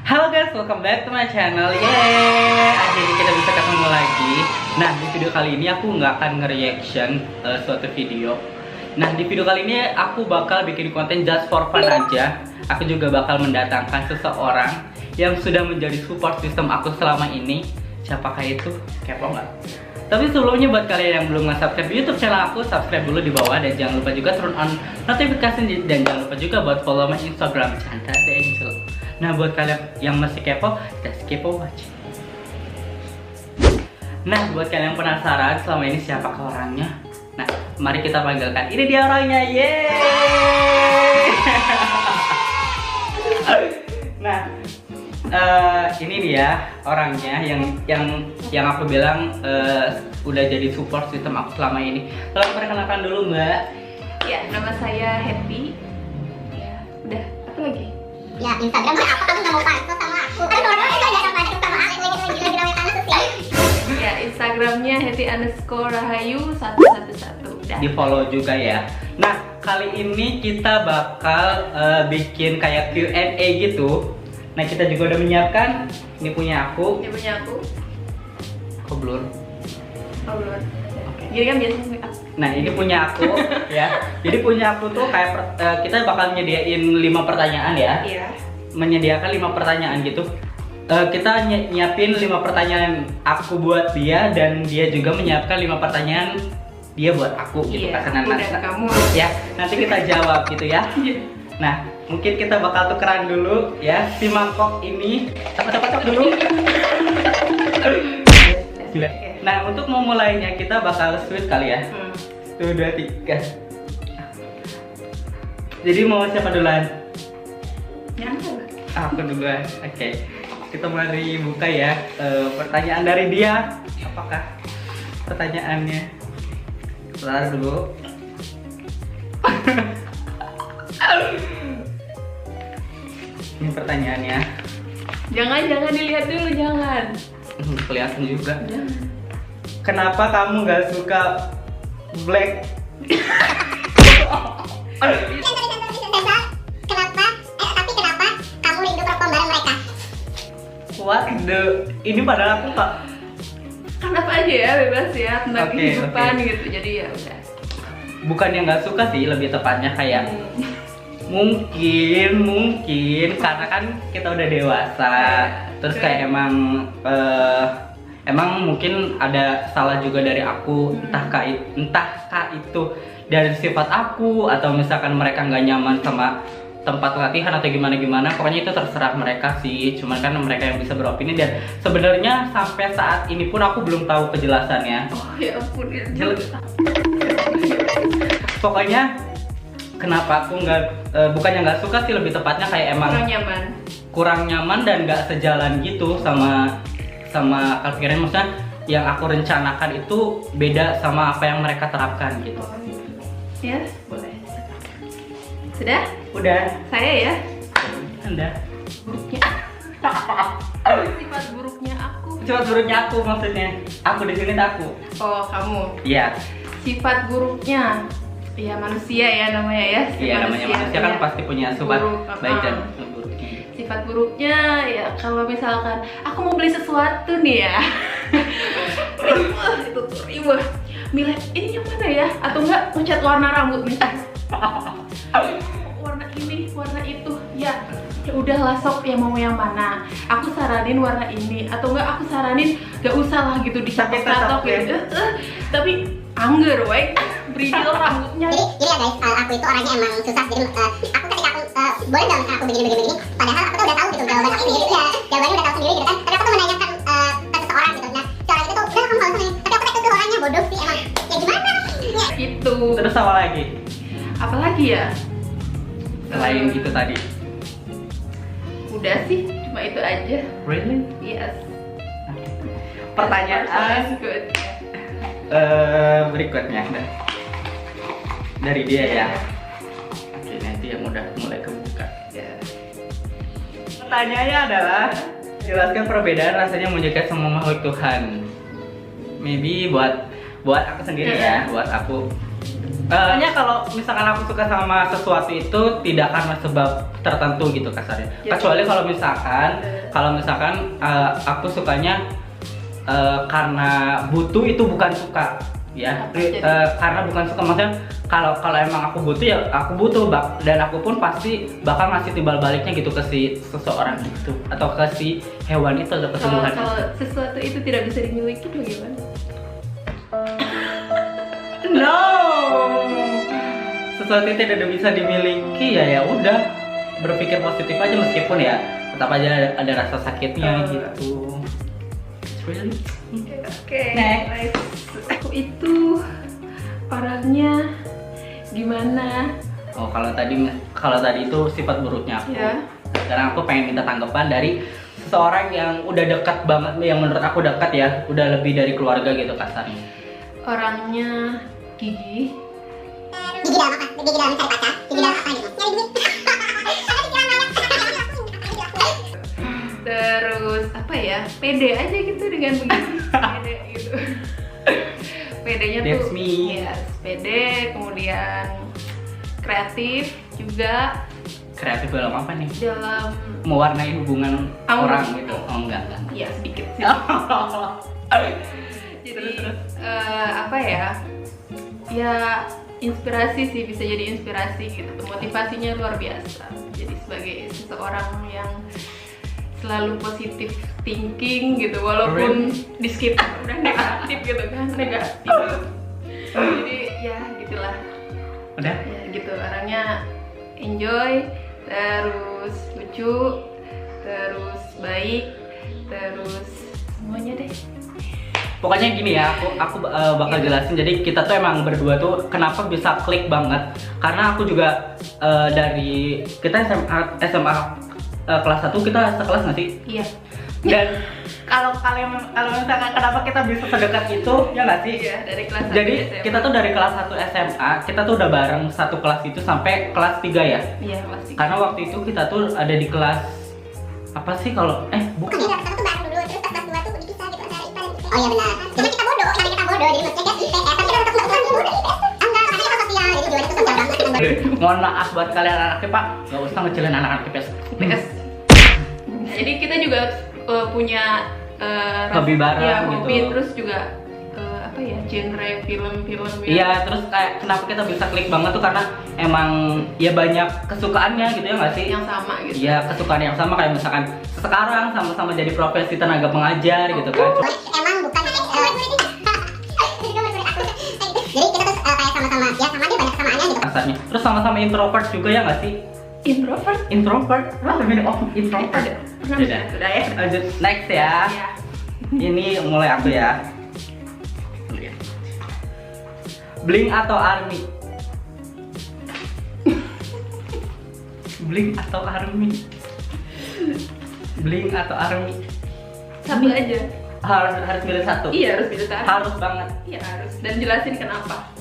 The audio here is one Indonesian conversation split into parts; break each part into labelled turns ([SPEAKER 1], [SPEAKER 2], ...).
[SPEAKER 1] Halo guys, welcome back to my channel. Yeay, akhirnya kita bisa ketemu lagi. Nah, di video kali ini aku nggak akan nge-reaction suatu video. Nah, di video kali ini aku bakal bikin konten just for fun aja. Aku juga bakal mendatangkan seseorang yang sudah menjadi support system aku selama ini. Siapakah itu? Kepo nggak? Tapi sebelumnya buat kalian yang belum nge-subscribe YouTube channel aku, subscribe dulu di bawah dan jangan lupa juga turn on notification dan jangan lupa juga buat follow my Instagram Chandra The Angel. Nah, buat kalian yang masih kepo, just kepo watch. Nah, buat kalian yang penasaran selama ini siapakah orangnya? Nah, mari kita panggilkan. Ini dia orangnya, yeay! Nah, ini dia orangnya yang aku bilang udah jadi support system aku selama ini. Tolong perkenalkan dulu, Mbak.
[SPEAKER 2] Ya, nama saya Happy. Ya, udah. Apa lagi?
[SPEAKER 3] Ya, Instagramnya apa? Kamu nggak mau pansos sama aku? Kan orang itu ada pansos sama aku lagi rame pansos ya.
[SPEAKER 2] Ya, Instagramnya Happy_Rahayu111. Udah.
[SPEAKER 1] Di follow juga ya. Nah, kali ini kita bakal bikin kayak Q&A gitu. Nah, kita juga udah menyiapkan. Ini punya aku.
[SPEAKER 2] Ini punya aku.
[SPEAKER 1] Kok blur?
[SPEAKER 2] Oh, belum.
[SPEAKER 1] Oke.
[SPEAKER 2] Jadi kan biasanya make up.
[SPEAKER 1] Nah, ini punya aku ya. Jadi punya aku tuh kayak kita bakal nyediain 5 pertanyaan ya.
[SPEAKER 2] Iya.
[SPEAKER 1] Menyediakan 5 pertanyaan gitu. Kita nyiapin 5 pertanyaan aku buat dia dan dia juga menyiapkan 5 pertanyaan dia buat aku gitu.
[SPEAKER 2] Iya,
[SPEAKER 1] Karena
[SPEAKER 2] aku dan kamu.
[SPEAKER 1] ya, nanti kita jawab gitu ya. Nah, mungkin kita bakal tukeran dulu ya. Si mangkok ini dapat dulu. Gila. Nah, untuk memulainya kita bakal switch kali ya. 1, 2, 3. Jadi mau siapa duluan?
[SPEAKER 2] Nyangka.
[SPEAKER 1] Aku duluan. Oke. Kita mulai buka ya. Pertanyaan dari dia. Apakah pertanyaannya? Sebentar dulu. Ini pertanyaannya.
[SPEAKER 2] Jangan dilihat dulu, jangan.
[SPEAKER 1] Kelihatan juga.
[SPEAKER 2] Jangan.
[SPEAKER 1] Kenapa kamu gak suka black?
[SPEAKER 3] Kenapa kamu rindu perform bareng mereka?
[SPEAKER 1] What the? Ini padahal aku gak.
[SPEAKER 2] Kan apa aja ya, bebas ya tentang
[SPEAKER 1] Oke,
[SPEAKER 2] kehidupan
[SPEAKER 1] oke.
[SPEAKER 2] gitu. Jadi ya udah.
[SPEAKER 1] Bukan yang gak suka sih, lebih tepatnya kayak mungkin karena kan kita udah dewasa, terus kayak emang mungkin ada salah juga dari aku, entahkah itu dari sifat aku atau misalkan mereka nggak nyaman sama tempat latihan atau gimana, pokoknya itu terserah mereka sih, cuman kan mereka yang bisa beropini dan sebenarnya sampai saat ini pun aku belum tahu kejelasannya.
[SPEAKER 2] Oh ya ampun ya.
[SPEAKER 1] Pokoknya kenapa aku bukannya nggak suka sih, lebih tepatnya kayak emang kurang nyaman dan nggak sejalan gitu sama pikiran, maksudnya yang aku rencanakan itu beda sama apa yang mereka terapkan gitu.
[SPEAKER 2] Ya, boleh. Sudah?
[SPEAKER 1] Udah.
[SPEAKER 2] Saya ya.
[SPEAKER 1] Anda.
[SPEAKER 2] Buruknya. Sifat buruknya aku.
[SPEAKER 1] Sifat buruknya aku maksudnya. Aku di sini aku.
[SPEAKER 2] Oh, kamu.
[SPEAKER 1] Iya.
[SPEAKER 2] Sifat buruknya. Ya manusia ya namanya ya.
[SPEAKER 1] Iya, namanya manusia kan pasti punya sifat
[SPEAKER 2] buruk,
[SPEAKER 1] baik dan buruknya.
[SPEAKER 2] Sifat buruknya ya kalau misalkan aku mau beli sesuatu nih ya. Itu tuh ribet. Milih ini yang mana ya? Atau enggak ngecat warna rambut misalnya. Warna ini, warna itu. Ya udahlah sok yang mau yang mana. Aku saranin warna ini atau enggak aku saranin gak usah lah gitu dicatok-catok gitu. Tapi angger wae bridil rambutnya.
[SPEAKER 3] Jadi ya guys, aku itu orangnya emang susah. Jadi aku ketika aku boleh nggak misalnya aku begini, padahal aku tuh udah tahu gitu jawaban aku sendiri. Ya, jawabannya udah tahu sendiri gitu kan. Tapi aku tuh menanyakan ke seseorang gitu. Nah, seorang itu tuh udah kamu harus nih. Tapi aku tuh orangnya bodoh sih emang. Ya gimana? Ya.
[SPEAKER 2] Gitu.
[SPEAKER 1] Terus apa lagi?
[SPEAKER 2] Apalagi ya?
[SPEAKER 1] Selain itu tadi.
[SPEAKER 2] Udah sih, cuma itu aja.
[SPEAKER 1] Really?
[SPEAKER 2] Yes.
[SPEAKER 1] Pertanyaan
[SPEAKER 2] Good.
[SPEAKER 1] berikutnya dari dia ya. Oke, nanti yang udah mulai kebuka.
[SPEAKER 2] Ya.
[SPEAKER 1] Pertanyaannya adalah jelaskan perbedaan rasanya menjaga semua makhluk Tuhan. Maybe buat aku sendiri ya, buat aku Soalnya kalau misalkan aku suka sama sesuatu itu tidak karena sebab tertentu gitu kasarnya.
[SPEAKER 2] Ya.
[SPEAKER 1] Kecuali kalau misalkan aku sukanya karena butuh itu bukan suka ya. Karena bukan suka maksudnya kalau emang aku butuh ya aku butuh dan aku pun pasti bakal ngasih timbal baliknya gitu ke si seseorang itu atau ke si hewan itu atau keseluruhan.
[SPEAKER 2] Kalau sesuatu itu tidak bisa dimiliki bagaimana?
[SPEAKER 1] No, sesuatu yang tidak bisa dimiliki ya udah berpikir positif aja meskipun ya tetap aja ada rasa sakitnya gitu. It's really
[SPEAKER 2] Oke.
[SPEAKER 1] Next.
[SPEAKER 2] Aku itu orangnya gimana?
[SPEAKER 1] Oh kalau tadi itu sifat buruknya aku.
[SPEAKER 2] Ya.
[SPEAKER 1] Sekarang aku pengen minta tanggapan dari seseorang yang udah dekat banget, yang menurut aku dekat ya, udah lebih dari keluarga gitu kasarnya.
[SPEAKER 2] Orangnya gigih.
[SPEAKER 3] Gigi dalam apa? Gigi dalam mencari pacar? Gigi dalam apa gitu? Nyari duit.
[SPEAKER 2] Terus apa ya? Pede aja gitu dengan begitu. Pede gitu. Pedenya
[SPEAKER 1] That's
[SPEAKER 2] tuh
[SPEAKER 1] me.
[SPEAKER 2] yes, pede, kemudian kreatif juga
[SPEAKER 1] Kreatif dalam apa nih?
[SPEAKER 2] dalam
[SPEAKER 1] Mewarnai hubungan
[SPEAKER 2] Aku-
[SPEAKER 1] orang gitu. Oh enggak.
[SPEAKER 2] ya sedikit sih. Jadi apa ya? Ya inspirasi sih, bisa jadi inspirasi gitu. Motivasinya luar biasa. Jadi sebagai seseorang yang selalu positif thinking gitu, walaupun di skip udah negatif gitu kan, negatif. Jadi ya gitulah.
[SPEAKER 1] Udah?
[SPEAKER 2] Ya gitu, orangnya enjoy, terus lucu, terus baik, terus semuanya deh.
[SPEAKER 1] Pokoknya gini ya, aku bakal jelasin. Jadi kita tuh emang berdua tuh kenapa bisa klik banget. Karena aku juga dari kita SMA kelas 1 kita sekelas nggak sih?
[SPEAKER 2] Iya.
[SPEAKER 1] Dan kalau misalkan kenapa kita bisa sedekat itu ya nggak sih?
[SPEAKER 2] Iya, dari kelas 1
[SPEAKER 1] Jadi
[SPEAKER 2] SMA.
[SPEAKER 1] kita tuh dari kelas 1 SMA kita tuh udah bareng satu kelas itu sampai kelas 3 ya.
[SPEAKER 2] Iya, kelas 3.
[SPEAKER 1] Karena waktu itu kita tuh ada di kelas apa sih kalau bukan.
[SPEAKER 3] Bukan, kelas 1 tuh bareng dulu, terus kelas 2 tuh dipisah gitu antara IPA dan IPS. Oh iya benar. Cuma kita bodoh, jadi maksudnya dia IPS, tapi kita tetap nggak bodoh IPS. Enggak, karena kita sosial, jadi Joan itu sosial banget.
[SPEAKER 1] Mohon maaf buat kalian anak IPA, nggak usah ngecilin anak-anak IPS.
[SPEAKER 2] PS. Jadi kita juga punya
[SPEAKER 1] Hobi bareng
[SPEAKER 2] ya,
[SPEAKER 1] gitu.
[SPEAKER 2] hobi, terus juga apa ya, genre film-film ya.
[SPEAKER 1] Iya, terus kayak kenapa kita bisa klik banget tuh karena emang ya banyak kesukaannya gitu ya nggak sih?
[SPEAKER 2] Yang sama gitu.
[SPEAKER 1] Iya, kesukaan yang sama kayak misalkan sekarang sama-sama jadi profesi tenaga pengajar gitu kan.
[SPEAKER 3] Emang bukan jadi kita tuh kayak sama-sama, ya sama dia banyak kesamaannya gitu.
[SPEAKER 1] Kasarnya. Terus sama-sama introvert juga ya nggak sih?
[SPEAKER 2] Introvert.
[SPEAKER 1] Introvert? What the meaning of introvert?
[SPEAKER 2] Udah ya.
[SPEAKER 1] Lanjut next ya.
[SPEAKER 2] Iya.
[SPEAKER 1] Ini mulai aku ya. Blink atau Army? Blink atau Army? Blink atau Army?
[SPEAKER 2] Satu aja.
[SPEAKER 1] Harus pilih satu.
[SPEAKER 2] Iya, harus pilih satu.
[SPEAKER 1] Harus banget.
[SPEAKER 2] Iya, harus. Dan jelasin kenapa.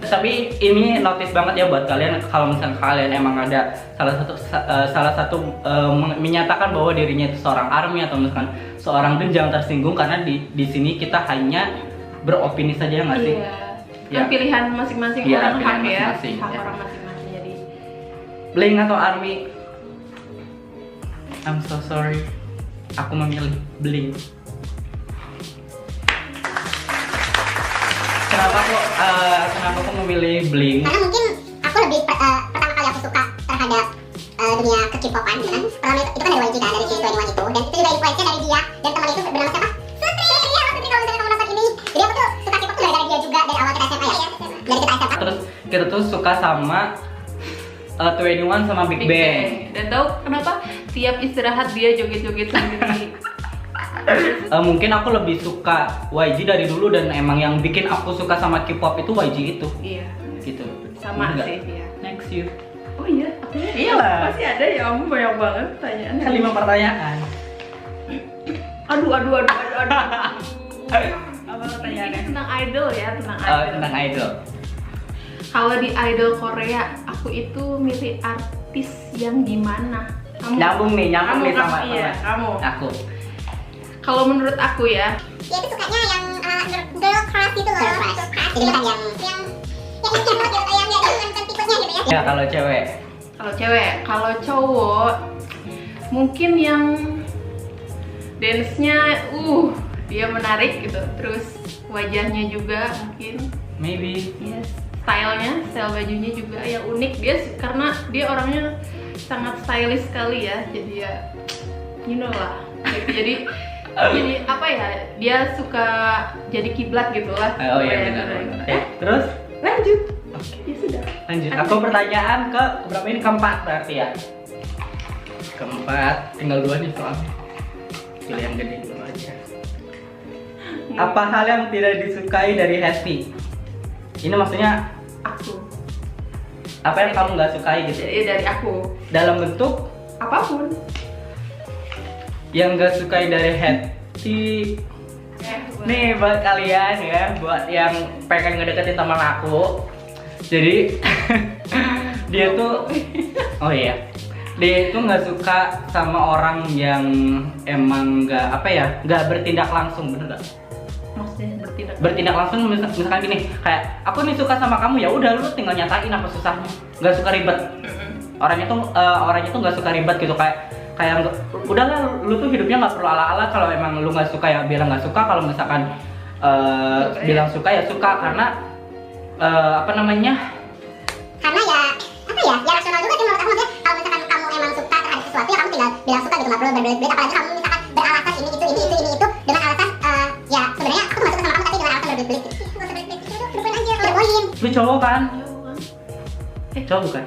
[SPEAKER 1] Tapi ini notice banget ya buat kalian kalau misalnya kalian emang ada salah satu menyatakan bahwa dirinya itu seorang Army atau misalkan seorang Blink, jangan tersinggung karena di sini kita hanya beropini saja nggak sih?
[SPEAKER 2] Iya.
[SPEAKER 1] Ya.
[SPEAKER 2] Kan pilihan masing-masing
[SPEAKER 1] Iya,
[SPEAKER 2] orang,
[SPEAKER 1] pilihan
[SPEAKER 2] hak ya.
[SPEAKER 1] masing-masing,
[SPEAKER 2] Hak
[SPEAKER 1] ya.
[SPEAKER 2] orang masing-masing, jadi
[SPEAKER 1] Blink atau Army? I'm so sorry. Aku memilih Blink. Kenapa aku memilih Blink?
[SPEAKER 3] Karena mungkin aku lebih pertama kali aku suka terhadap dunia ke-K-popan gitu kan. Pertama itu kan dari YG kan, dari si 21 itu, dan itu juga influence-nya dari dia dan teman itu bernama siapa? Sutri. Iya, Sutri, kalau misalnya kamu nonton ini. Jadi aku tuh suka K-pop tuh dari dia juga dari awal kita SMA ya. Dari kita SMA.
[SPEAKER 1] Terus kita tuh suka sama 21 sama Big Bang.
[SPEAKER 2] Dan tahu kenapa tiap istirahat dia joget-joget sendiri.
[SPEAKER 1] Mungkin aku lebih suka YG dari dulu dan emang yang bikin aku suka sama K-pop itu YG itu.
[SPEAKER 2] Iya.
[SPEAKER 1] Gitu.
[SPEAKER 2] Sama
[SPEAKER 1] Enggak?
[SPEAKER 2] sih, iya.
[SPEAKER 1] Next you.
[SPEAKER 2] Oh iya, apa ya?
[SPEAKER 1] Iyalah.
[SPEAKER 2] Pasti ada ya, kamu banyak banget pertanyaan.
[SPEAKER 1] 5 pertanyaan.
[SPEAKER 2] Aduh.
[SPEAKER 1] Apa
[SPEAKER 2] Ini
[SPEAKER 1] pertanyaannya?
[SPEAKER 2] tentang idol ya, tentang idol.
[SPEAKER 1] Tentang idol.
[SPEAKER 2] Kalau di idol Korea, aku itu milih artis yang gimana? Kamu?
[SPEAKER 1] Nyambung nih sama
[SPEAKER 2] Iya, kamu.
[SPEAKER 1] aku.
[SPEAKER 2] Kalau menurut aku ya,
[SPEAKER 3] Dia tuh sukanya yang girl crush gitu loh. Girl crush. Jadi bukan yang
[SPEAKER 1] Ya kalau cewek.
[SPEAKER 2] Kalau cewek, kalau cowok mungkin yang dance-nya dia menarik gitu. Terus wajahnya juga mungkin,
[SPEAKER 1] Maybe.
[SPEAKER 2] yes, style bajunya juga yang unik. Karena dia orangnya sangat stylish sekali ya. Jadi ya you know lah. Gitu. Jadi apa ya? Dia suka jadi kiblat gitu lah.
[SPEAKER 1] Oh iya benar. Terus
[SPEAKER 2] Lanjut. Ya sudah.
[SPEAKER 1] lanjut. Aku pertanyaan ke berapa ini, keempat berarti ya? Keempat, tinggal 2 nih soalnya. Pilih yang gede dulu aja. Apa hal yang tidak disukai dari Hesti? Ini maksudnya
[SPEAKER 2] Aku.
[SPEAKER 1] apa yang kamu nggak sukai gitu?
[SPEAKER 2] Jadi dari aku.
[SPEAKER 1] Dalam bentuk
[SPEAKER 2] Apapun.
[SPEAKER 1] yang nggak sukai dari Hesti. Nih buat kalian ya, buat yang pengen ngedeketin teman aku. Jadi dia tuh, oh iya, dia itu nggak suka sama orang yang emang nggak bertindak langsung, bener nggak?
[SPEAKER 2] Maksudnya
[SPEAKER 1] Bertindak langsung, misalkan gini, kayak aku nih suka sama kamu, ya udah lu tinggal nyatain apa susahnya, nggak suka ribet. Orangnya tuh nggak suka ribet gitu, kayak udahlah lu tuh hidupnya nggak perlu ala-ala. Kalau emang lu nggak suka ya bilang nggak suka, kalau misalkan bilang suka ya suka, karena
[SPEAKER 3] Karena ya rasional juga sih menurut aku. Maksudnya kalau misalkan kamu emang suka terhadap sesuatu ya kamu tinggal bilang suka gitu, nggak perlu berbelit-belit. Apalagi kamu misalkan beralasan ini itu dengan alasan ya sebenarnya aku tuh nggak suka sama kamu tapi dengan alasan berbelit-belit. Nggak usah berbelit-belit gitu, to the point aja, to the point.
[SPEAKER 1] lu cowok kan? Cowok bukan?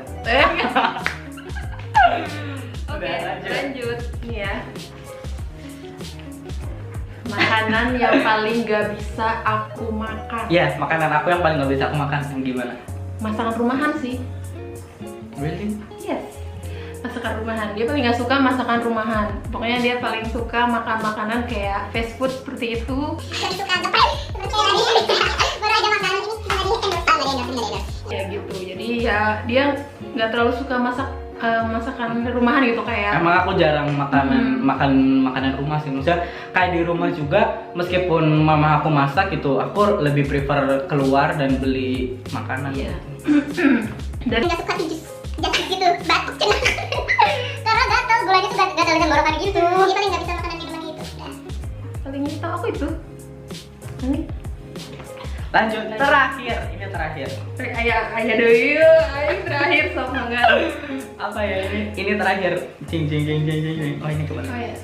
[SPEAKER 2] Oke, lanjut. Nih ya. Makanan yang paling gak bisa aku makan.
[SPEAKER 1] Iya, makanan aku yang paling nggak bisa aku makan. Yang gimana?
[SPEAKER 2] Masakan rumahan sih.
[SPEAKER 1] Really?
[SPEAKER 2] Yes. Masakan rumahan. Dia paling gak suka masakan rumahan. Pokoknya dia paling suka makan makanan kayak fast food seperti itu.
[SPEAKER 3] Yang suka ngeprank seperti tadi baru aja makanan ini cuma di endorse.
[SPEAKER 2] Ya gitu. Jadi ya dia nggak terlalu suka masakan rumahan gitu kayak.
[SPEAKER 1] Emang aku jarang makan makanan rumah sih. Maksudnya kayak di rumah juga, meskipun mama aku masak gitu, aku lebih prefer keluar dan beli makanan.
[SPEAKER 2] Iya.
[SPEAKER 3] Dan nggak suka jus gitu, batuk cenah. Karena gatel, gulanya tuh gatel di tenggorokan gitu. Dia paling nggak bisa makanan minuman gitu.
[SPEAKER 2] Paling ini tau aku itu. Ini
[SPEAKER 1] Lanjut, terakhir. Ini terakhir.
[SPEAKER 2] ayah doi, terakhir sama enggak.
[SPEAKER 1] Apa ya ini? Ini terakhir. Cing. Oh ini kemana?
[SPEAKER 2] Oh ya.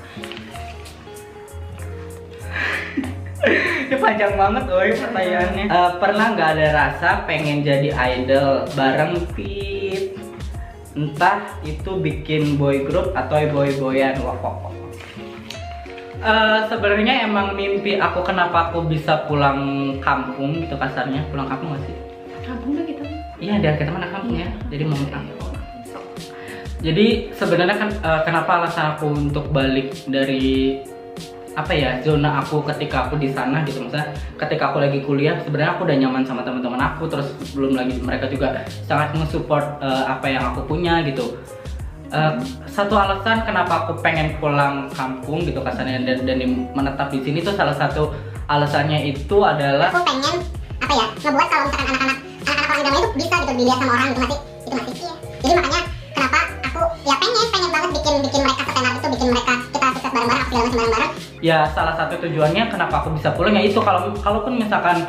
[SPEAKER 1] Ini panjang banget woy pertanyaannya. Pernah nggak ada rasa pengen jadi idol bareng Pit? Entah itu bikin boy group atau boy-boyan. Wah. Sebenarnya emang mimpi aku, kenapa aku bisa pulang kampung gitu kasarnya. Pulang kampung nggak sih?
[SPEAKER 2] Kampung gak kita?
[SPEAKER 1] Iya, dari kita mana kampung ya. Jadi mau kampung. Jadi sebenarnya kan kenapa alasan aku untuk balik dari zona aku ketika aku di sana gitu, maksudnya ketika aku lagi kuliah sebenarnya aku udah nyaman sama teman-teman aku, terus belum lagi mereka juga sangat nge-support apa yang aku punya gitu. Satu alasan kenapa aku pengen pulang kampung gitu kasarnya dan menetap di sini tuh, salah satu alasannya itu adalah
[SPEAKER 3] Aku pengen ngebuat kalau misalkan anak-anak orang Indonesia itu bisa gitu dilihat sama orang gitu, masih iya. Jadi makanya kenapa aku ya pengen banget bikin mereka setenar itu, bikin mereka kita sukses bareng-bareng, segala macam bareng-bareng.
[SPEAKER 1] ya salah satu tujuannya kenapa aku bisa pulang ya itu, kalaupun misalkan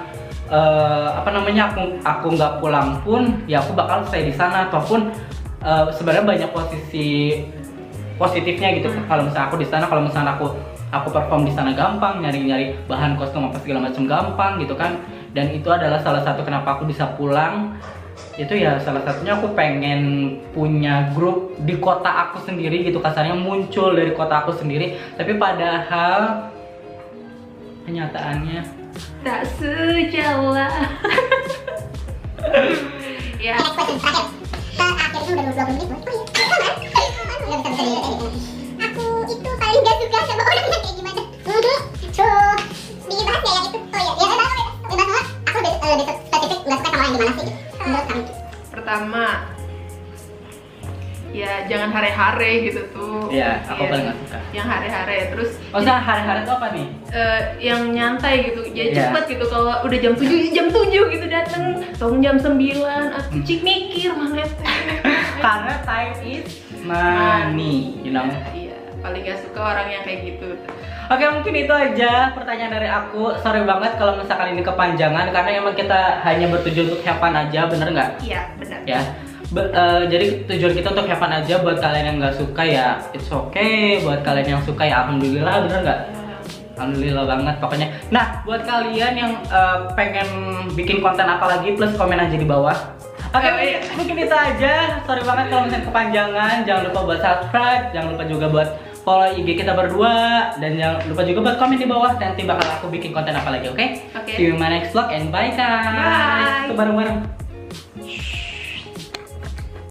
[SPEAKER 1] aku nggak pulang pun ya aku bakal stay di sana, ataupun sebenarnya banyak posisi positifnya gitu. Kalau misalnya aku di sana, kalau misalnya aku perform di sana gampang, nyari bahan kostum apa segala macam gampang gitu kan. Dan itu adalah salah satu kenapa aku bisa pulang. Itu ya salah satunya aku pengen punya grup di kota aku sendiri gitu kasarnya, muncul dari kota aku sendiri. Tapi padahal kenyataannya
[SPEAKER 2] Tak sejalan. Ya.
[SPEAKER 3] Next question terakhir. Akhirnya udah 20 menit. Oh iya. Nggak bisa aku itu paling gak suka sama orang yang kayak gimana. Tuh dibahas ya yang itu. Oh iya, ya dibahas banget. Aku lebih spesifik nggak suka sama orang yang gimana sih gitu. Menurut kamu?
[SPEAKER 2] Pertama, ya jangan hare-hare gitu tuh.
[SPEAKER 1] Iya, aku
[SPEAKER 2] Iya.
[SPEAKER 1] paling gak suka.
[SPEAKER 2] Yang hare-hare terus
[SPEAKER 1] Maksudnya hari-hari itu apa nih?
[SPEAKER 2] yang nyantai gitu, ya
[SPEAKER 1] Iya.
[SPEAKER 2] cepet gitu. Kalau udah jam 7 gitu dateng, atau jam 9 atau cik mikir mana teh.
[SPEAKER 1] Karena time is money, you know.
[SPEAKER 2] Iya, paling gak suka orang yang kayak gitu.
[SPEAKER 1] Oke, mungkin itu aja pertanyaan dari aku. Sorry banget kalau misalkan ini kepanjangan karena emang kita hanya bertujuan untuk have fun aja, bener nggak?
[SPEAKER 2] Iya, benar.
[SPEAKER 1] Ya. Jadi tujuan kita untuk have fun aja. Buat kalian yang nggak suka ya it's okay. Buat kalian yang suka ya alhamdulillah, bener nggak? Alhamdulillah banget pokoknya. Nah, buat kalian yang pengen bikin konten apa lagi, plus komen aja di bawah. Oke, mungkin itu aja. Sorry banget kalau misalnya kepanjangan. Jangan lupa buat subscribe, jangan lupa juga buat follow IG kita berdua, dan jangan lupa juga buat komen di bawah. Nanti bakal aku bikin konten apa lagi, oke?
[SPEAKER 2] Oke.
[SPEAKER 1] See you in my next vlog and bye guys.
[SPEAKER 2] Bye.
[SPEAKER 1] Kita bareng-bareng.